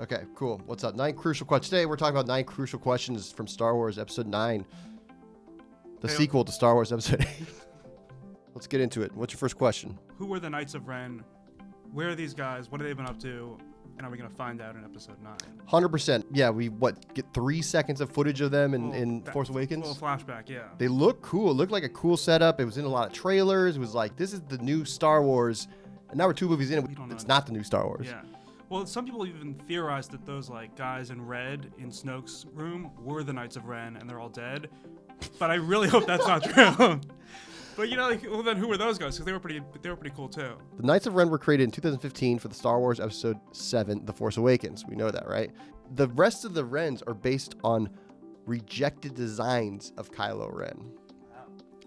Okay, cool. What's up? 9 crucial questions. Today we're talking about 9 crucial questions from Star Wars Episode 9. The sequel to Star Wars Episode 8. Let's get into it. What's your first question? Who were the Knights of Ren? Where are these guys? What have they been up to? And are we going to find out in Episode 9? 100%. Yeah, we get 3 seconds of footage of them in Force Awakens? A little flashback, yeah. They look cool. It looked like a cool setup. It was in a lot of trailers. It was like, this is the new Star Wars. And now we're 2 movies in. It's not the new Star Wars. Yeah. Well, some people even theorized that those like guys in red in Snoke's room were the Knights of Ren, and they're all dead. But I really hope that's not true. But you know, like, well, then who were those guys? Because they were pretty cool too. The Knights of Ren were created in 2015 for the Star Wars Episode 7, The Force Awakens. We know that, right? The rest of the Rens are based on rejected designs of Kylo Ren.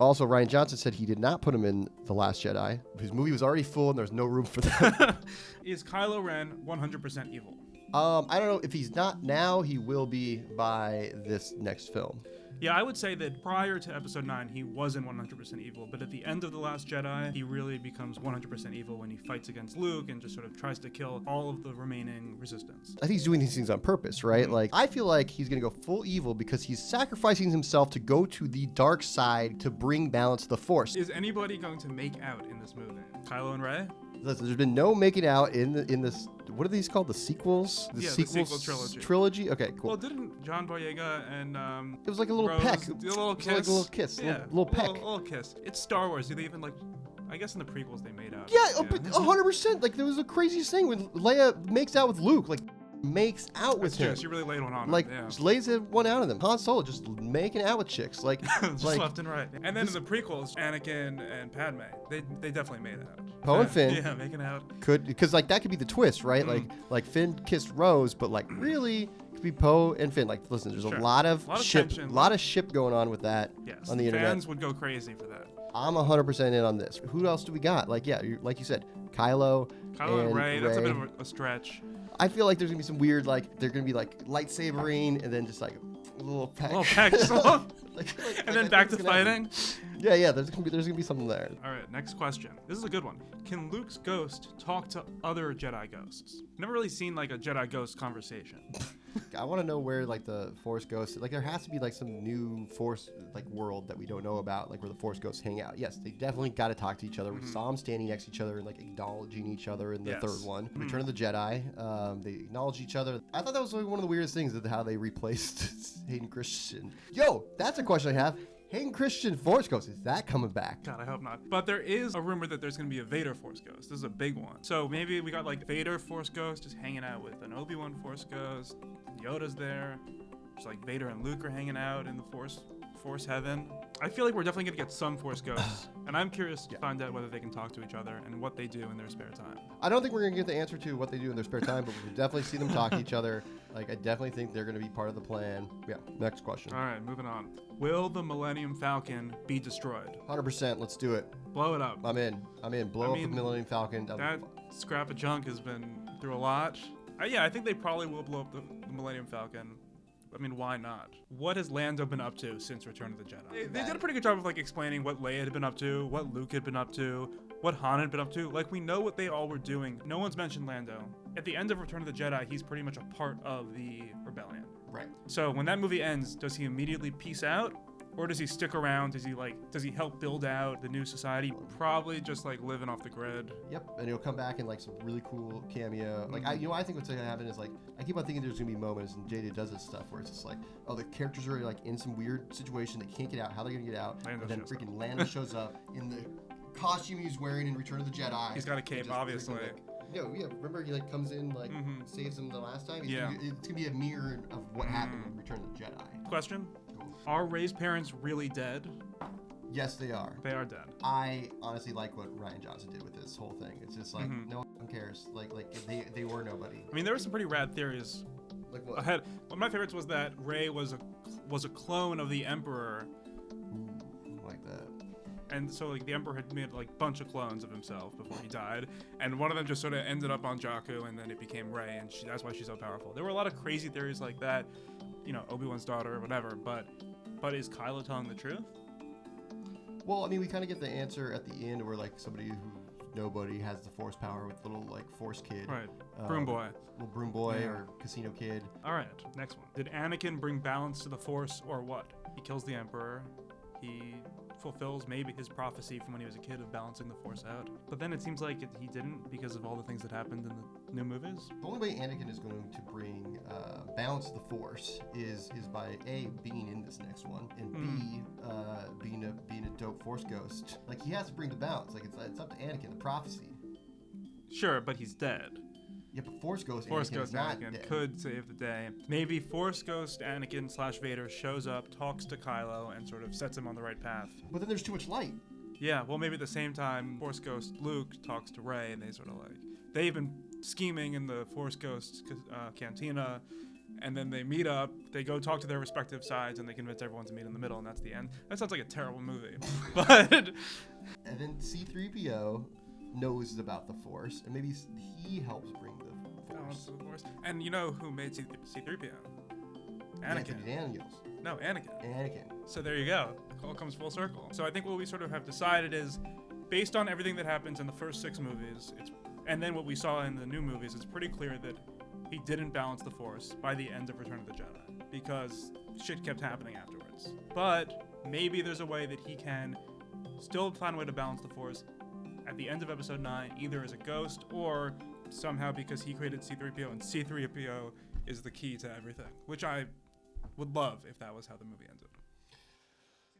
Also, Rian Johnson said he did not put him in The Last Jedi. His movie was already full and there's no room for that. Is Kylo Ren 100% evil? I don't know. If he's not now, he will be by this next film. Yeah, I would say that prior to Episode 9, he wasn't 100% evil, but at the end of The Last Jedi, he really becomes 100% evil when he fights against Luke and just sort of tries to kill all of the remaining resistance. I think he's doing these things on purpose, right? Like, I feel like he's going to go full evil because he's sacrificing himself to go to the dark side to bring balance to the Force. Is anybody going to make out in this movie? Kylo and Rey? Listen, there's been no making out in this. What are these called? The sequels? The sequel trilogy. Okay, cool. Well, didn't John Boyega and it was like a little Rose, peck. A little kiss. Like a little kiss. Yeah, little peck. A little kiss. It's Star Wars. Do they even like? I guess in the prequels they made out. Yeah, 100%. Like there was the craziest thing when Leia makes out with Luke. Like makes out with him. She really laid one on him. Like just lays one out of them. Han Solo just making out with chicks. Like just left and right. And then in the prequels, Anakin and Padme, they definitely made out. Poe and Finn. Yeah, making out. Because like that could be the twist, right? Like Finn kissed Rose, but like really it could be Poe and Finn. Like listen, there's a lot of ship going on with that on the internet. Fans would go crazy for that. I'm 100% in on this. Who else do we got? Like like you said, Kylo and Rey. That's a bit of a stretch. I feel like there's gonna be some weird they're gonna be like lightsabering and then just like a little peck. And then back to fighting. Yeah. There's gonna be something there. All right, next question. This is a good one. Can Luke's ghost talk to other Jedi ghosts? Never really seen like a Jedi ghost conversation. I want to know where like the Force ghosts. Like there has to be like some new Force like world that we don't know about, like where the Force ghosts hang out. Yes, they definitely got to talk to each other. We saw them standing next to each other and like acknowledging each other in the third one, Return of the Jedi. They acknowledge each other. I thought that was like one of the weirdest things of how they replaced Hayden Christensen. Yo, that's a question I have. Hayden Christensen Force Ghost, is that coming back? God, I hope not. But there is a rumor that there's going to be a Vader Force Ghost. This is a big one. So maybe we got like Vader Force Ghost just hanging out with an Obi-Wan Force Ghost. Yoda's there. Just like Vader and Luke are hanging out in the Force heaven. I feel like we're definitely going to get some Force Ghosts. And I'm curious to find out whether they can talk to each other and what they do in their spare time. I don't think we're going to get the answer to what they do in their spare time, but we'll definitely see them talk to each other. Like, I definitely think they're going to be part of the plan. Yeah, next question. All right, moving on. Will the Millennium Falcon be destroyed? 100%. Let's do it. Blow it up. I'm in. Blow up the Millennium Falcon. That scrap of junk has been through a lot. I think they probably will blow up the Millennium Falcon. I mean, why not? What has Lando been up to since Return of the Jedi? They did a pretty good job of like explaining what Leia had been up to, what Luke had been up to, what Han had been up to. Like, we know what they all were doing. No one's mentioned Lando. At the end of Return of the Jedi, he's pretty much a part of the rebellion. Right. So when that movie ends, does he immediately peace out? Or does he stick around? Does he help build out the new society? Probably just like living off the grid. Yep, and he'll come back in like some really cool cameo. Like I think what's gonna happen is like I keep on thinking there's gonna be moments, and Jada does this stuff where it's just like, oh, the characters are like in some weird situation, they can't get out. How are they gonna get out? And then freaking Lando shows up in the costume he's wearing in Return of the Jedi. He's got a cape, obviously. Yeah, remember he like comes in like saves him the last time. Yeah, it's gonna be a mirror of what happened in Return of the Jedi. Question. Are Rey's parents really dead? Yes, they are. They are dead. I honestly like what Rian Johnson did with this whole thing. It's just like no one cares. Like they were nobody. I mean, there were some pretty rad theories. Like what? One of my favorites was that Rey was a clone of the Emperor. Ooh, like that. And so like the Emperor had made like a bunch of clones of himself before he died, and one of them just sort of ended up on Jakku, and then it became Rey, and that's why she's so powerful. There were a lot of crazy theories like that, Obi-Wan's daughter or whatever, but is Kylo telling the truth? Well, I mean, we kind of get the answer at the end where like somebody who nobody has the Force power with little like Force kid. Right. Broom boy. Little broom boy Yeah. or casino kid. All right, next one. Did Anakin bring balance to the Force or what? He kills the Emperor. He fulfills maybe his prophecy from when he was a kid of balancing the Force out. But then it seems like he didn't because of all the things that happened in the new movies. The only way Anakin is going to bring balance to the Force is by A, being in this next one, and B, being a dope Force ghost. Like, he has to bring the balance. Like, it's up to Anakin, the prophecy. Sure, but he's dead. Yeah, but Force Ghost Force Anakin Ghost is not Anakin dead. could save the day. Maybe Force Ghost Anakin / Vader shows up, talks to Kylo, and sort of sets him on the right path. But then there's too much light. Yeah, well, maybe at the same time, Force Ghost Luke talks to Rey, and they sort of like... They've been scheming in the Force Ghost cantina, and then they meet up, they go talk to their respective sides, and they convince everyone to meet in the middle, and that's the end. That sounds like a terrible movie. But... And then C-3PO knows about the Force, and maybe he helps bring the balance Force. of the Force. And you know who made C-3PO? Anakin. Anthony Daniels. No, Anakin. Anakin. So there you go. It all comes full circle. So I think what we sort of have decided is, based on everything that happens in the first 6 movies, and then what we saw in the new movies, it's pretty clear that he didn't balance the Force by the end of Return of the Jedi, because shit kept happening afterwards. But maybe there's a way that he can still find a way to balance the Force at the end of Episode 9, either as a ghost or somehow because he created C-3PO, and C-3PO is the key to everything, which I would love if that was how the movie ends up.